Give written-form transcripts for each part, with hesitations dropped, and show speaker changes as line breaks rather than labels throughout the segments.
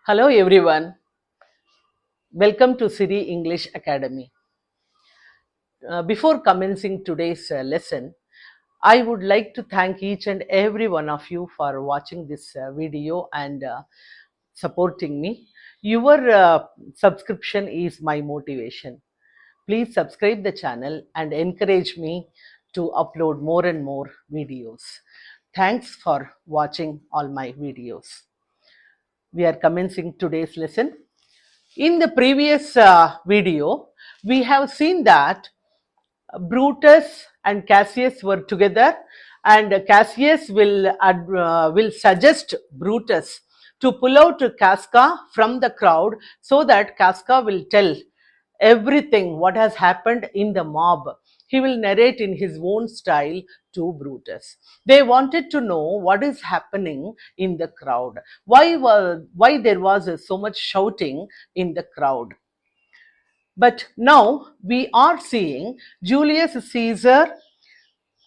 Hello everyone, welcome to ICSE English Academy. Before commencing today's lesson, I would like to thank each and every one of you for watching this video and supporting me. Your subscription is my motivation. Please subscribe the channel and encourage me to upload more and more videos. Thanks for watching all my videos. We are commencing today's lesson. In the previous video, we have seen that Brutus and Cassius were together, and Cassius will suggest Brutus to pull out Casca from the crowd so that Casca will tell everything what has happened in the mob. He will narrate in his own style to Brutus. They wanted to know what is happening in the crowd. Why there was so much shouting in the crowd. But now we are seeing Julius Caesar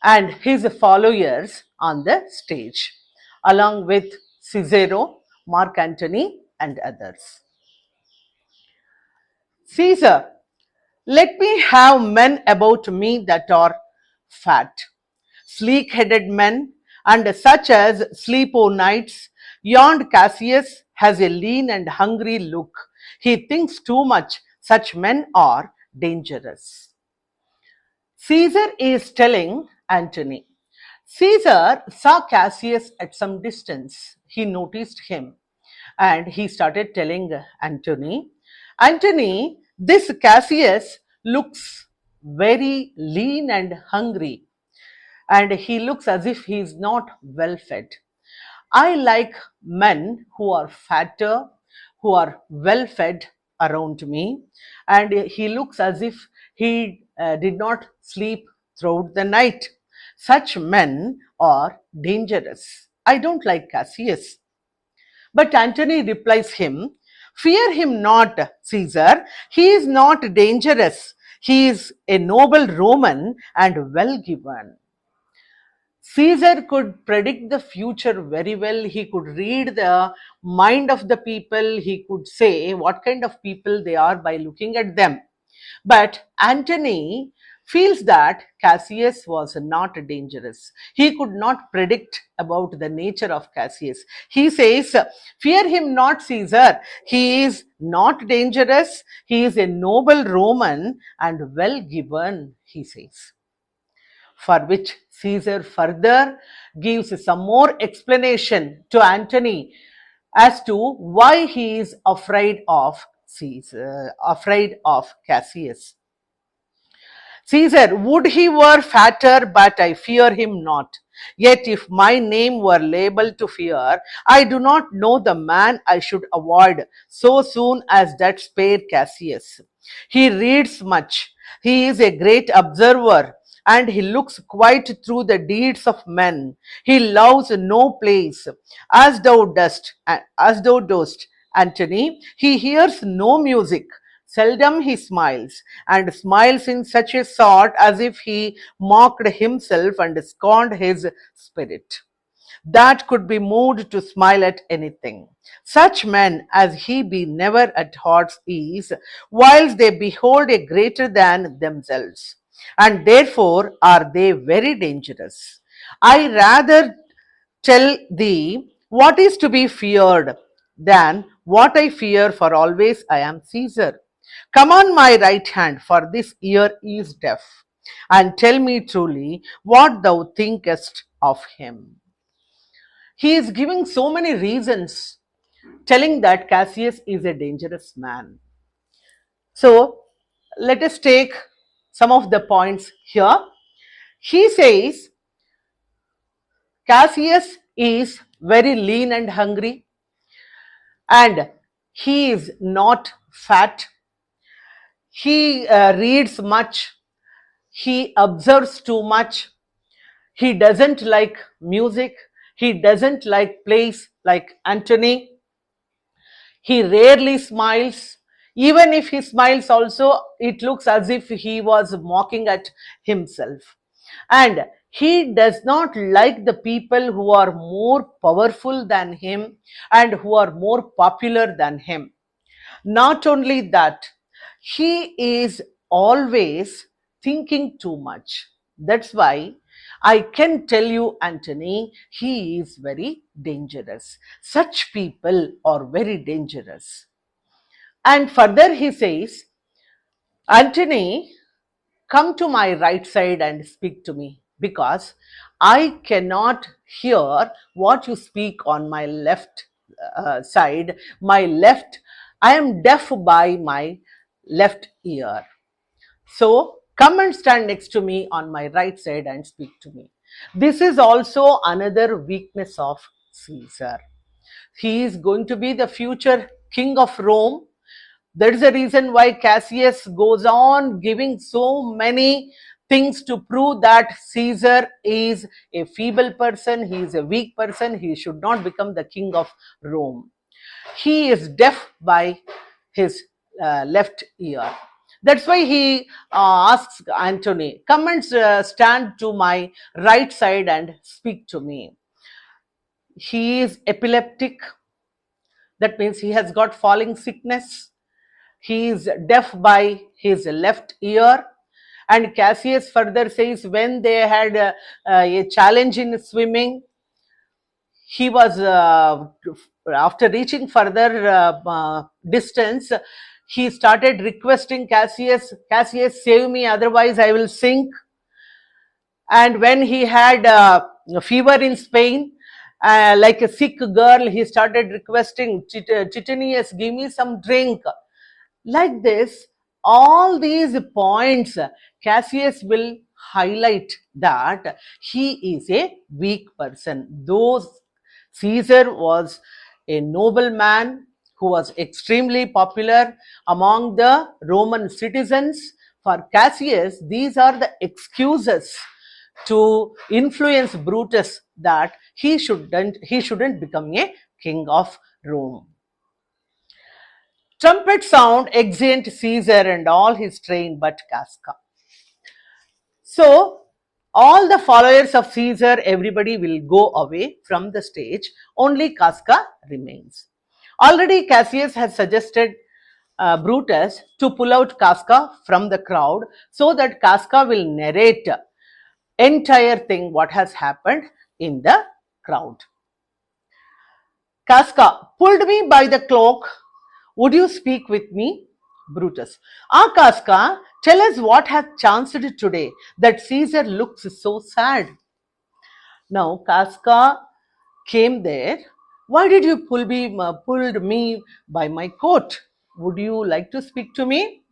and his followers on the stage, along with Cicero, Mark Antony, and others. Caesar, let me have men about me that are fat, sleek-headed men, and such as sleep o' nights. Yond Cassius has a lean and hungry look. He thinks too much. Such men are dangerous. Caesar is telling Antony. Caesar saw Cassius at some distance. He noticed him and he started telling Antony, Antony, this Cassius looks very lean and hungry, and he looks as if he is not well fed. I like men who are fatter, who are well fed around me, and he looks as if he did not sleep throughout the night. Such men are dangerous. I don't like Cassius. But Antony replies him, fear him not, Caesar. He is not dangerous. He is a noble Roman and well given. Caesar could predict the future very well. He could read the mind of the people. He could say what kind of people they are by looking at them. But Antony feels that Cassius was not dangerous. He could not predict about the nature of Cassius. He says, fear him not, Caesar. He is not dangerous. He is a noble Roman and well given, he says. For which Caesar further gives some more explanation to Antony as to why he is afraid of Cassius. Caesar, would he were fatter, but I fear him not. Yet if my name were labeled to fear, I do not know the man I should avoid so soon as that spare Cassius. He reads much. He is a great observer, and he looks quite through the deeds of men. He loves no place, as thou dost, Antony. He hears no music. Seldom he smiles, and smiles in such a sort as if he mocked himself and scorned his spirit, that could be moved to smile at anything. Such men as he be never at heart's ease, whilst they behold a greater than themselves, and therefore are they very dangerous. I rather tell thee what is to be feared than what I fear, for always I am Caesar. Come on my right hand, for this ear is deaf, and tell me truly what thou thinkest of him. He is giving so many reasons telling that Cassius is a dangerous man. So let us take some of the points here. He says Cassius is very lean and hungry, and he is not fat. He reads much. He observes too much. He doesn't like music. He doesn't like plays like Antony. He rarely smiles. Even if he smiles also, it looks as if he was mocking at himself. And He does not like the people who are more powerful than him and who are more popular than him. Not only that, he is always thinking too much. That's why I can tell you, Anthony, he is very dangerous. Such people are very dangerous. And further, he says, Anthony, come to my right side and speak to me, because I cannot hear what you speak on my left side. My left, I am deaf by my left ear. So come and stand next to me on my right side and speak to me. This is also another weakness of Caesar. He is going to be the future king of Rome. That is the reason why Cassius goes on giving so many things to prove that Caesar is a feeble person, he is a weak person, he should not become the king of Rome. He is deaf by his left ear. That's why he asks Antony, come and stand to my right side and speak to me. He is epileptic. That means he has got falling sickness. He is deaf by his left ear. And Cassius further says, when they had a challenge in swimming, he was, after reaching further distance, he started requesting Cassius, Cassius, save me, otherwise I will sink. And when he had fever in Spain, like a sick girl, he started requesting, Titinius, give me some drink. Like this, all these points, Cassius will highlight that he is a weak person. Though Caesar was a noble man who was extremely popular among the Roman citizens, for Cassius, these are the excuses to influence Brutus that he shouldn't become a king of Rome. Trumpet sound exeunt Caesar and all his train but Casca. So, all the followers of Caesar, everybody will go away from the stage, only Casca remains. Already Cassius has suggested Brutus to pull out Casca from the crowd so that Casca will narrate entire thing what has happened in the crowd. Casca pulled me by the cloak. Would you speak with me? Brutus. Casca, tell us what has chanced today that Caesar looks so sad. Now, Casca came there. Why did you pulled me by my coat? Would you like to speak to me?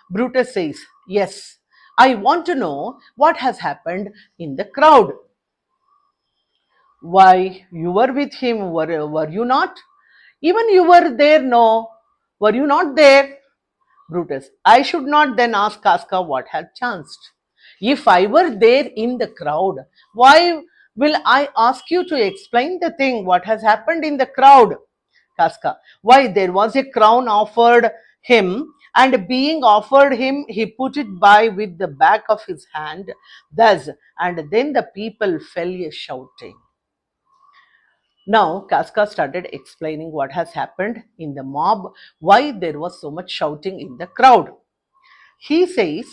Brutus says, yes, I want to know what has happened in the crowd. Why, you were with him, were you not? Even you were there, no? Were you not there? Brutus. I should not then ask Casca what had chanced. If I were there in the crowd, why will I ask you to explain the thing, what has happened in the crowd? Casca. Why, there was a crown offered him, and being offered him, he put it by with the back of his hand, thus, and then the people fell a shouting. Now, Casca started explaining what has happened in the mob, why there was so much shouting in the crowd. He says,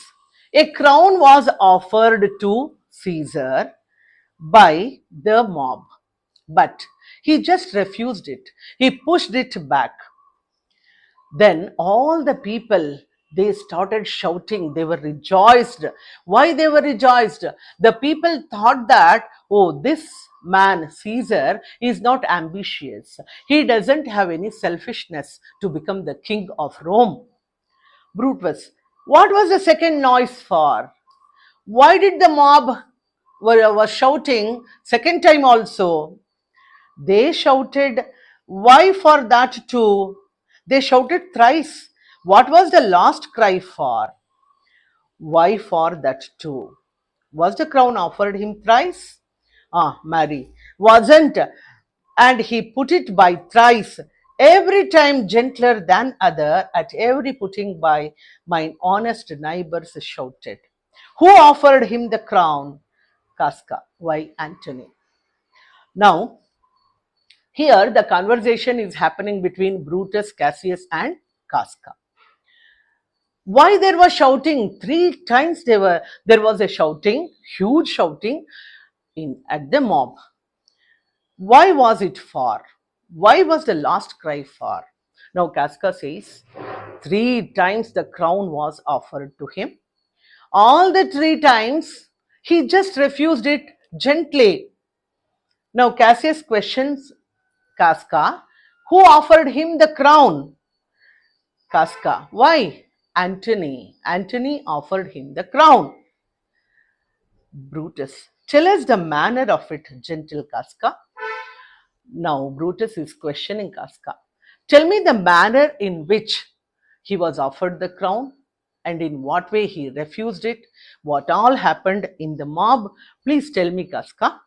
a crown was offered to Caesar by the mob, but he just refused it. He pushed it back. Then all the people, they started shouting. They were rejoiced. Why they were rejoiced? The people thought that, oh, this man, Caesar, is not ambitious. He doesn't have any selfishness to become the king of Rome. Brutus, what was the second noise for? Why did the mob was shouting second time also? They shouted, why for that too? They shouted thrice. What was the last cry for? Why for that too? Was the crown offered him thrice? Mary, wasn't. And he put it by thrice, every time gentler than other, at every putting by, mine honest neighbors shouted. Who offered him the crown? Casca. Why Antony? Now, here the conversation is happening between Brutus, Cassius, and Casca. Why there was shouting? Three times there was a shouting, huge shouting in at the mob. Why was it for? Why was the last cry for? Now Casca says, three times the crown was offered to him. All the three times he just refused it gently. Now Cassius questions Casca, who offered him the crown? Casca, why? Antony. Antony offered him the crown. Brutus, tell us the manner of it, gentle Casca. Now Brutus is questioning Casca. Tell me the manner in which he was offered the crown and in what way he refused it. What all happened in the mob? Please tell me, Casca.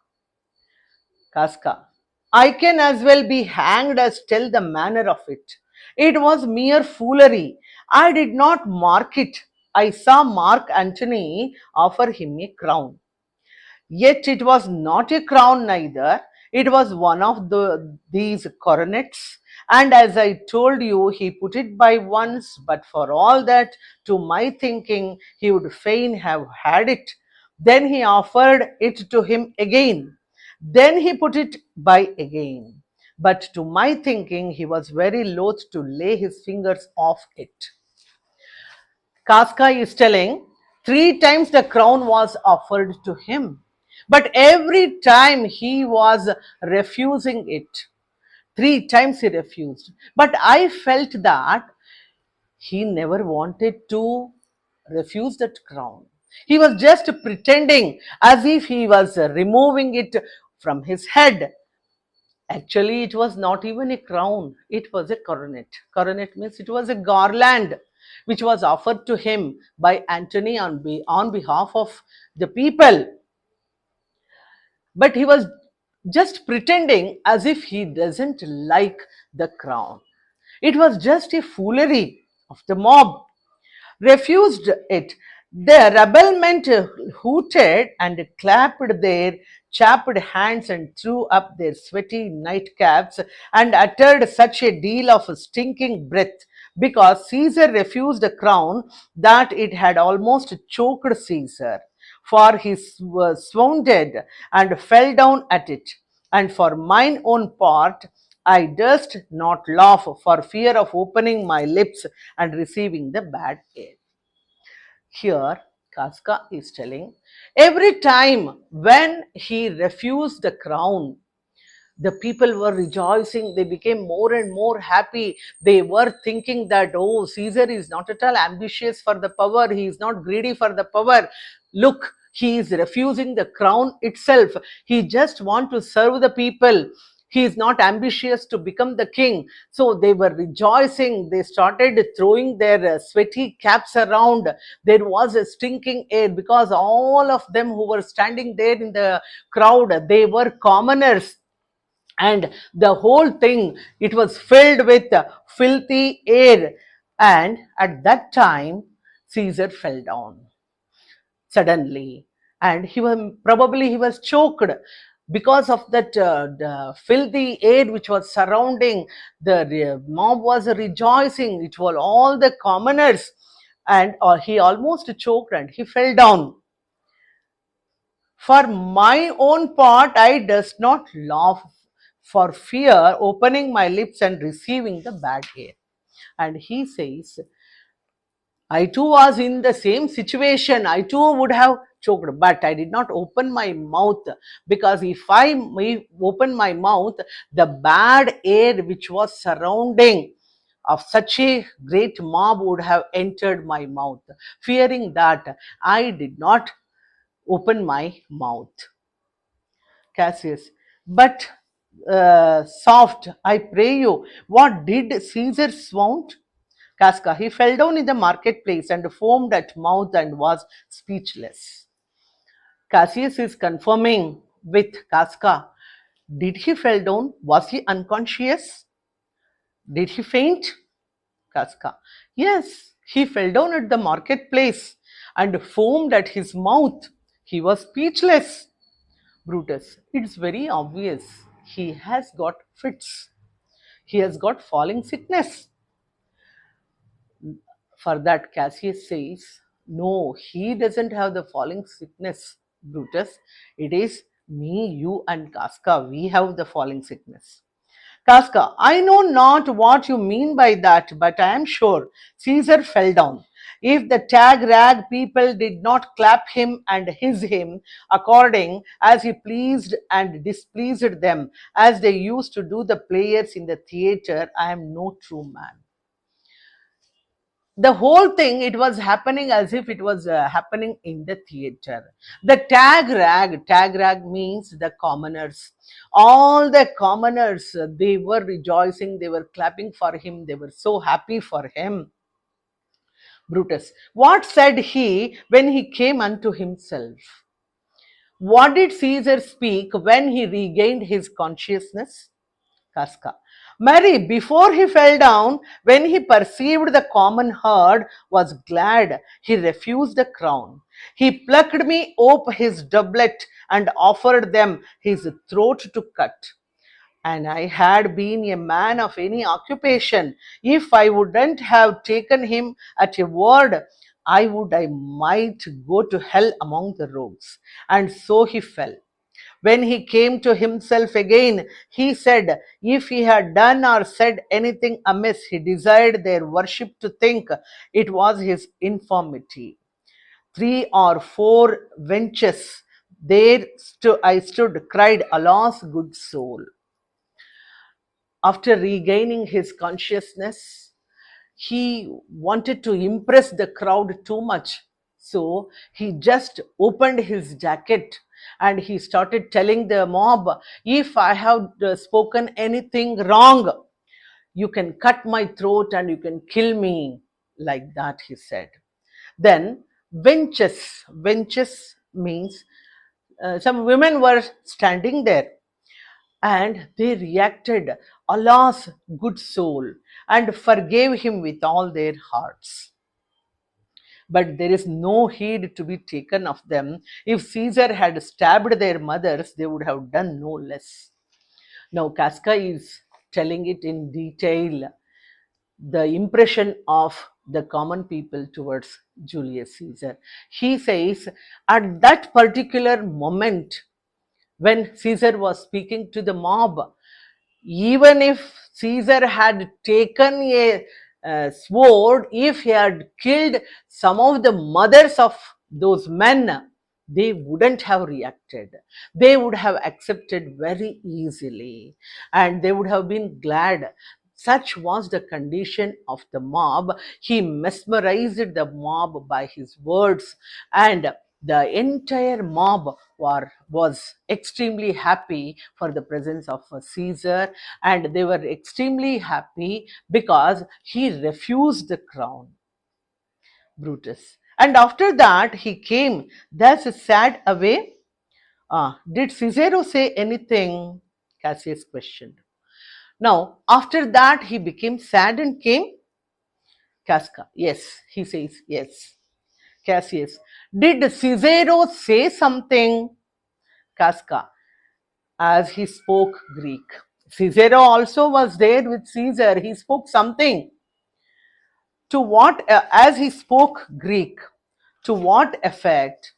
Casca, I can as well be hanged as tell the manner of it. It was mere foolery. I did not mark it. I saw Mark Antony offer him a crown. Yet it was not a crown neither. It was one of these coronets. And as I told you, he put it by once, but for all that, to my thinking, he would fain have had it. Then he offered it to him again. Then he put it by again. But to my thinking, he was very loath to lay his fingers off it. Casca is telling, three times the crown was offered to him. But every time he was refusing it. Three times he refused. But I felt that he never wanted to refuse that crown. He was just pretending as if he was removing it from his head. Actually, it was not even a crown, it was a coronet. Coronet means it was a garland which was offered to him by Antony on behalf of the people. But he was just pretending as if he doesn't like the crown. It was just a foolery of the mob. Refused it. The rebelment hooted and clapped their chapped hands and threw up their sweaty nightcaps and uttered such a deal of stinking breath because Caesar refused a crown that it had almost choked Caesar. For he swooned and fell down at it. And for mine own part, I durst not laugh for fear of opening my lips and receiving the bad air. Here, Casca is telling, every time when he refused the crown, the people were rejoicing. They became more and more happy. They were thinking that, oh, Caesar is not at all ambitious for the power. He is not greedy for the power. Look, he is refusing the crown itself. He just wants to serve the people. He is not ambitious to become the king. So they were rejoicing. They started throwing their sweaty caps around. There was a stinking air because all of them who were standing there in the crowd, they were commoners. And the whole thing, it was filled with filthy air. And at that time, Caesar fell down suddenly, and he was choked because of that the filthy air which was surrounding. The mob was rejoicing. It was all the commoners, and he almost choked and he fell down. For my own part, I does not laugh for fear opening my lips and receiving the bad air. And he says, I too was in the same situation. I too would have choked, but I did not open my mouth, because if I open my mouth, the bad air which was surrounding of such a great mob would have entered my mouth. Fearing that, I did not open my mouth. Cassius, but soft, I pray you, what did Caesar swoon? Casca, he fell down in the marketplace and foamed at mouth and was speechless. Cassius is confirming with Casca. Did he fell down? Was he unconscious? Did he faint? Casca, yes, he fell down at the marketplace and foamed at his mouth. He was speechless. Brutus, it's very obvious. He has got fits. He has got falling sickness. For that, Cassius says, no, he doesn't have the falling sickness, Brutus. It is me, you, and Casca. We have the falling sickness. Casca, I know not what you mean by that, but I am sure Caesar fell down. If the tag rag people did not clap him and hiss him according as he pleased and displeased them, as they used to do the players in the theatre, I am no true man. The whole thing, it was happening as if it was happening in the theater. The tag rag means the commoners. All the commoners, they were rejoicing, they were clapping for him, they were so happy for him. Brutus, what said he when he came unto himself? What did Caesar speak when he regained his consciousness? Casca. Mary, before he fell down, when he perceived the common herd, was glad. He refused the crown. He plucked me ope his doublet and offered them his throat to cut. And I had been a man of any occupation, if I wouldn't have taken him at a word, I might go to hell among the rogues. And so he fell. When he came to himself again, he said, if he had done or said anything amiss, he desired their worship to think it was his infirmity. 3 or 4 benches there I stood, cried, alas, good soul. After regaining his consciousness, he wanted to impress the crowd too much. So he just opened his jacket and he started telling the mob, if I have spoken anything wrong, you can cut my throat and you can kill me. Like that, he said. Then benches means some women were standing there and they reacted, alas, good soul, and forgave him with all their hearts. But there is no heed to be taken of them. If Caesar had stabbed their mothers, they would have done no less. Now, Casca is telling it in detail, the impression of the common people towards Julius Caesar. He says, at that particular moment, when Caesar was speaking to the mob, even if Caesar had taken a sword, if he had killed some of the mothers of those men, they wouldn't have reacted. They would have accepted very easily and they would have been glad. Such was the condition of the mob. He mesmerized the mob by his words, and the entire mob was extremely happy for the presence of Caesar, and they were extremely happy because he refused the crown. Brutus. And after that, he came thus sad away. Did Cicero say anything? Cassius questioned. Now, after that, he became sad and came. Casca. Yes, he says yes. Cassius. Did Cicero say something? Casca. As he spoke Greek. Cicero also was there with Caesar. He spoke something. To what, as he spoke Greek, to what effect?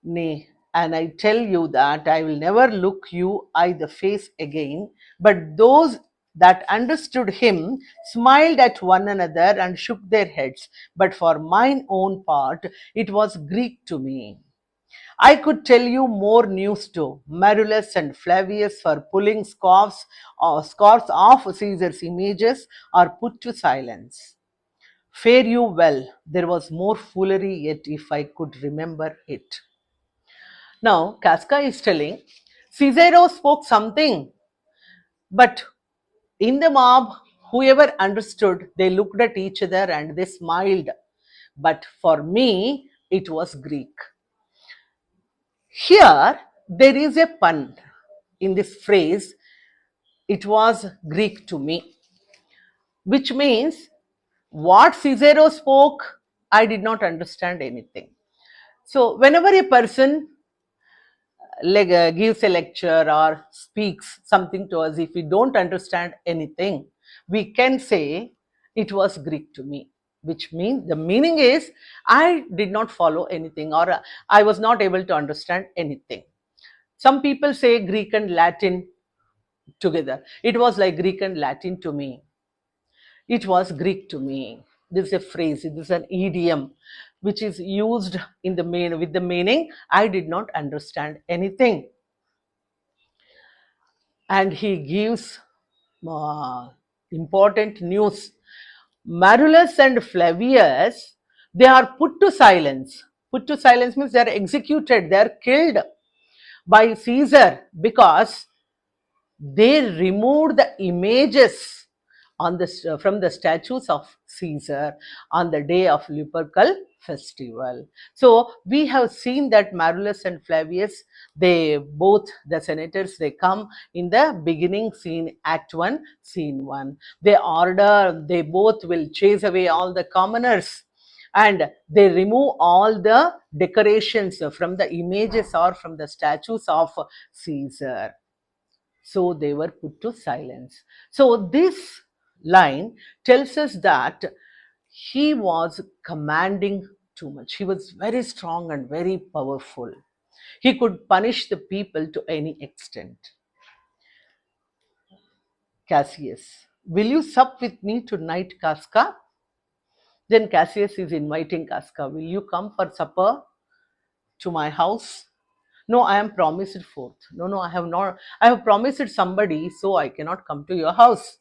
Nay, and I tell you that I will never look you eye the face again. But those that understood him smiled at one another and shook their heads. But for mine own part, it was Greek to me. I could tell you more news too. Marulus and Flavius for pulling scarfs off Caesar's images are put to silence. Fare you well, there was more foolery yet if I could remember it. Now, Casca is telling, Cicero spoke something, but in the mob, whoever understood, they looked at each other and they smiled. But for me, it was Greek. Here, there is a pun in this phrase, it was Greek to me, which means what Cicero spoke, I did not understand anything. So, whenever a person gives a lecture or speaks something to us, if we don't understand anything, we can say it was Greek to me, which means the meaning is I did not follow anything, or I was not able to understand anything. Some people say Greek and Latin together. It was like Greek and Latin to me. It was Greek to me. This is a phrase, this is an idiom which is used in the main with the meaning I did not understand anything. And he gives important news. Marulus and Flavius, they are put to silence. Put to silence means they are executed, they are killed by Caesar because they removed the images on the from the statues of Caesar on the day of Lupercal festival. So we have seen that Marulus and Flavius, they both the senators, they come in the beginning scene, act 1, scene 1. They order, they both will chase away all the commoners and they remove all the decorations from the images or from the statues of Caesar. So they were put to silence. So this line tells us that he was commanding too much. He was very strong and very powerful. He could punish the people to any extent. Cassius, will you sup with me tonight, Casca? Then Cassius is inviting Casca, will you come for supper to my house? No, I am promised forth. No, I have not. I have promised somebody, so I cannot come to your house.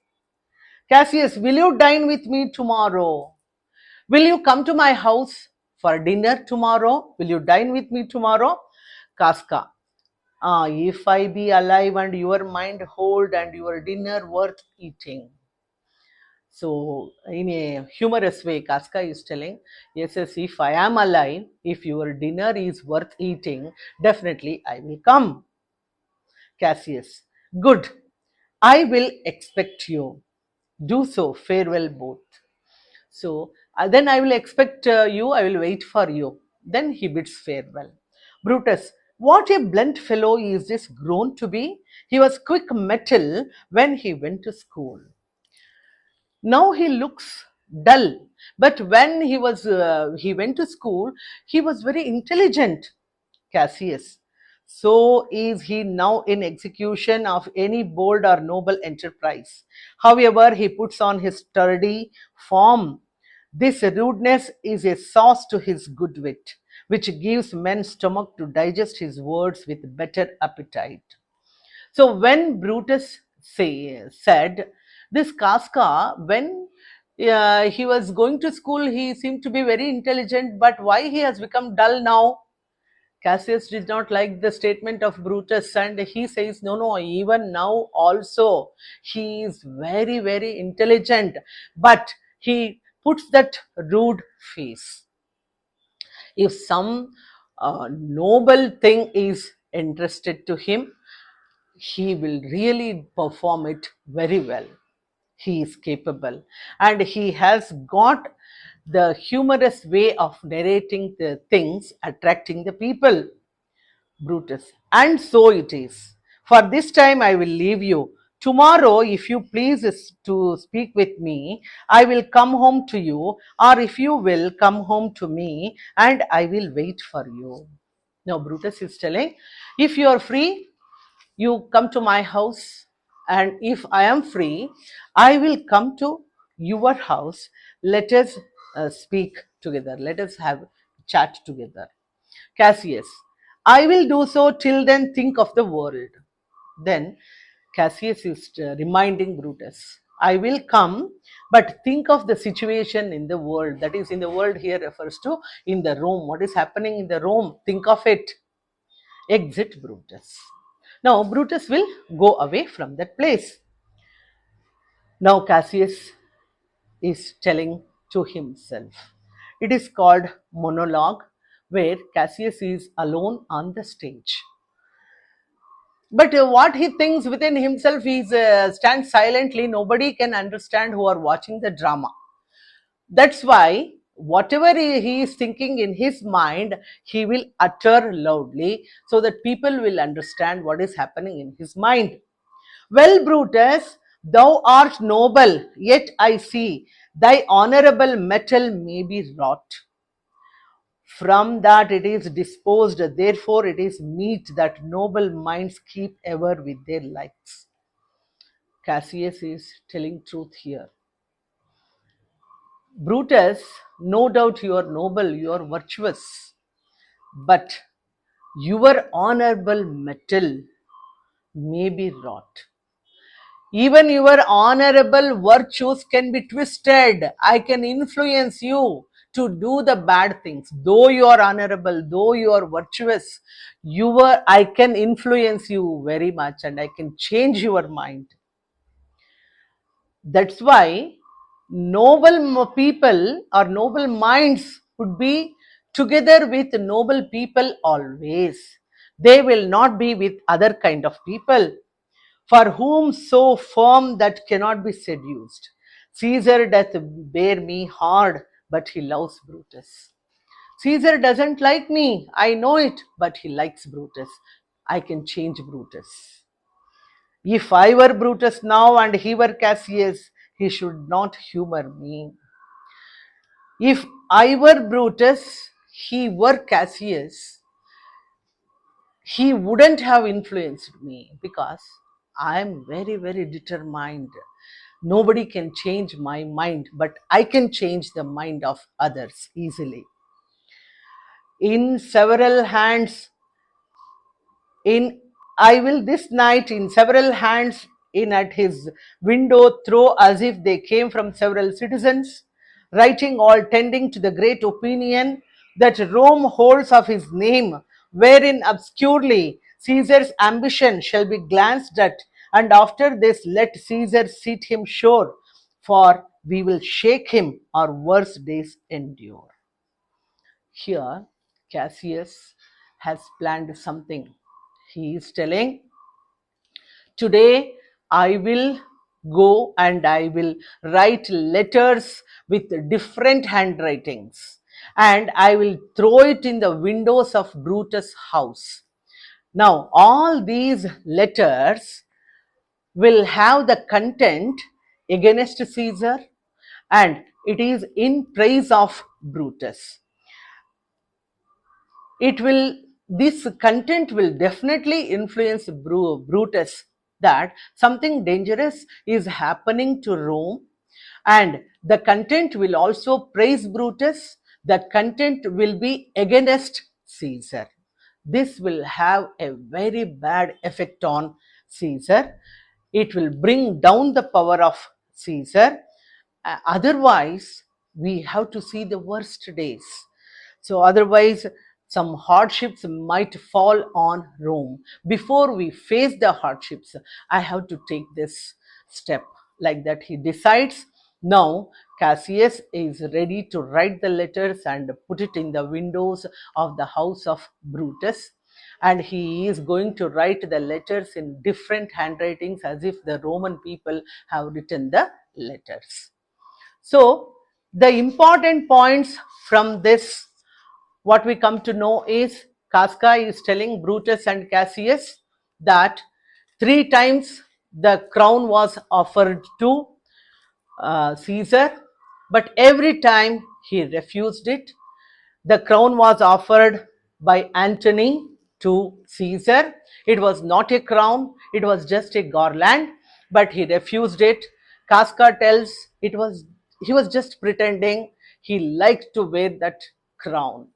Cassius, will you dine with me tomorrow? Will you come to my house for dinner tomorrow? Will you dine with me tomorrow? Casca, if I be alive and your mind hold and your dinner worth eating. So, in a humorous way, Casca is telling, yes, if I am alive, if your dinner is worth eating, definitely I will come. Cassius, good, I will expect you. Do so, farewell both. So then I will expect you, I will wait for you. Then he bids farewell. Brutus, what a blunt fellow is this grown to be? He was quick metal when he went to school. Now he looks dull, but when he went to school, he was very intelligent. Cassius, so is he now in execution of any bold or noble enterprise. However, he puts on his sturdy form. This rudeness is a sauce to his good wit, which gives men stomach to digest his words with better appetite. So when Brutus said, this Casca, when he was going to school, he seemed to be very intelligent, but why he has become dull now? Cassius did not like the statement of Brutus and he says, no, even now also he is very, very intelligent, but he puts that rude face. If some noble thing is interested to him, he will really perform it very well. He is capable and he has got the humorous way of narrating the things, attracting the people. Brutus, and so it is. For this time I will leave you. Tomorrow, if you please to speak with me, I will come home to you, or if you will come home to me, and I will wait for you. Now, Brutus is telling, if you are free, you come to my house, and if I am free, I will come to your house. Let us speak together. Let us have chat together. Cassius, I will do so, till then think of the world. Then Cassius is reminding Brutus, I will come, but think of the situation in the world. That is, in the world here refers to in the Rome. What is happening in the Rome? Think of it. Exit Brutus. Now Brutus will go away from that place. Now Cassius is telling to himself. It is called monologue, where Cassius is alone on the stage. But what he thinks within himself, he stands silently. Nobody can understand who are watching the drama. That's why Whatever he is thinking in his mind, he will utter loudly so that people will understand what is happening in his mind. Well, Brutus, thou art noble, yet I see thy honorable metal may be wrought. From that it is disposed, therefore it is meet that noble minds keep ever with their lights. Cassius is telling truth here. Brutus, no doubt you are noble, you are virtuous, but your honorable metal may be wrought. Even your honorable virtues can be twisted. I can influence you to do the bad things. Though you are honorable, though you are virtuous, I can influence you very much and I can change your mind. That's why noble people or noble minds would be together with noble people always. They will not be with other kind of people. For whom so firm that cannot be seduced. Caesar doth bear me hard, but he loves Brutus. Caesar doesn't like me, I know it, but he likes Brutus. I can change Brutus. If I were Brutus now and he were Cassius, he should not humor me. If I were Brutus, he were Cassius, he wouldn't have influenced me because I am very, very determined. Nobody can change my mind, but I can change the mind of others easily. In several hands, I will this night in several hands in at his window throw as if they came from several citizens, writing all tending to the great opinion that Rome holds of his name, wherein obscurely Caesar's ambition shall be glanced at, and after this let Caesar seat him sure, for we will shake him or worse days endure. Here, Cassius has planned something. He is telling, today I will go and I will write letters with different handwritings and I will throw it in the windows of Brutus' house. Now, all these letters will have the content against Caesar and it is in praise of Brutus. This content will definitely influence Brutus that something dangerous is happening to Rome, and the content will also praise Brutus. The content will be against Caesar. This will have a very bad effect on Caesar. It will bring down the power of Caesar. Otherwise, we have to see the worst days. So otherwise, some hardships might fall on Rome. Before we face the hardships, I have to take this step. Like that, he decides. Now, Cassius is ready to write the letters and put it in the windows of the house of Brutus. And he is going to write the letters in different handwritings as if the Roman people have written the letters. So, the important points from this, what we come to know is Casca is telling Brutus and Cassius that 3 times the crown was offered to Caesar, but every time he refused it. The crown was offered by Antony to Caesar. It was not a crown, it was just a garland, but he refused it. Casca tells he was just pretending he liked to wear that crown.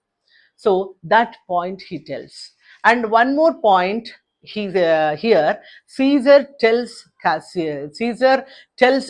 So that point he tells. And one more point here, Caesar tells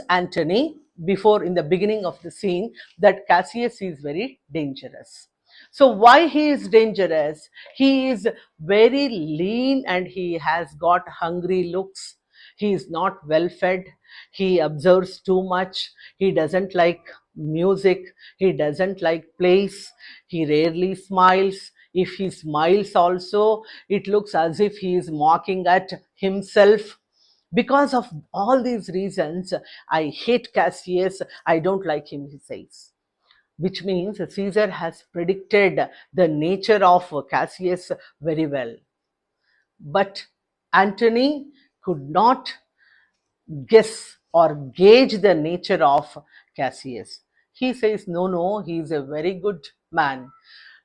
Antony before in the beginning of the scene that Cassius is very dangerous. So why he is dangerous? He is very lean and he has got hungry looks. He is not well fed. He observes too much. He doesn't like music. He doesn't like plays. He rarely smiles. If he smiles also, it looks as if he is mocking at himself. Because of all these reasons, I hate Cassius. I don't like him, he says. which means Caesar has predicted the nature of Cassius very well. But Antony could not guess or gauge the nature of Cassius. He says, no, no, he is a very good man,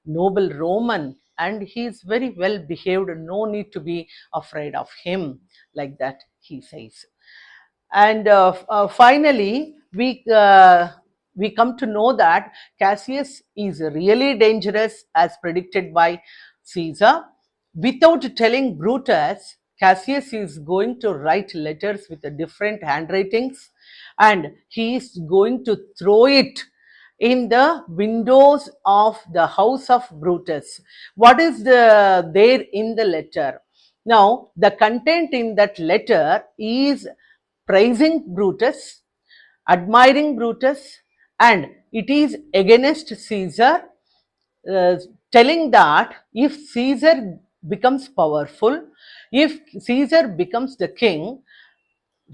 noble Roman, and he is very well behaved, no need to be afraid of him, like that he says. And finally, we come to know that Cassius is really dangerous as predicted by Caesar. Without telling Brutus, Cassius is going to write letters with different handwritings, and he is going to throw it in the windows of the house of Brutus. What is there in the letter? Now, the content in that letter is praising Brutus, admiring Brutus, and it is against Caesar, uh, telling that if Caesar becomes powerful, if Caesar becomes the king,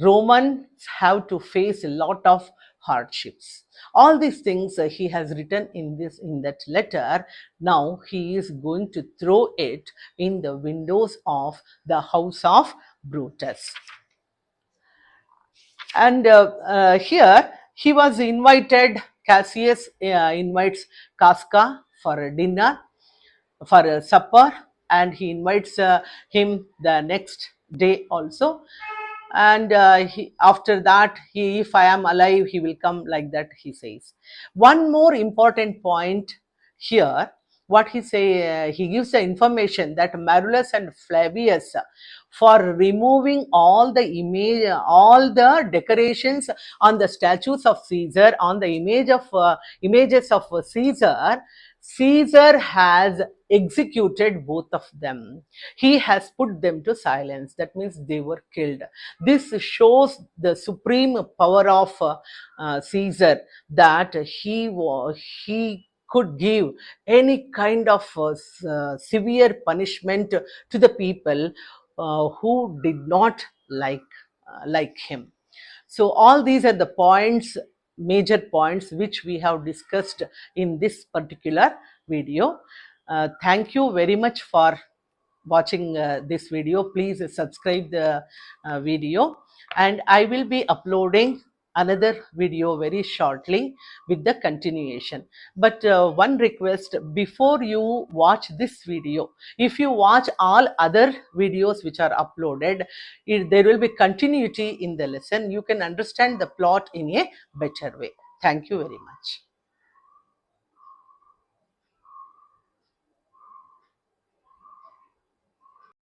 Romans have to face a lot of hardships. All these things he has written in that letter. Now he is going to throw it in the windows of the house of Brutus. And here he was invited, Cassius invites Casca for a dinner, for a supper, and he invites him the next day also. And after that, if I am alive, he will come, like that he says. One more important point here, what he say, he gives the information that Marulus and Flavius, for removing all the decorations on the statues of Caesar, on the images of Caesar, Caesar has executed both of them. He has put them to silence. That means they were killed. This shows the supreme power of Caesar, that he could give any kind of severe punishment to the people who did not like him. So all these are the points, major points, which we have discussed in this particular video. Thank you very much for watching this video. Please subscribe the video, and I will be uploading another video very shortly with the continuation. But one request, before you watch this video, if you watch all other videos which are uploaded, there will be continuity in the lesson. You can understand the plot in a better way. Thank you very much.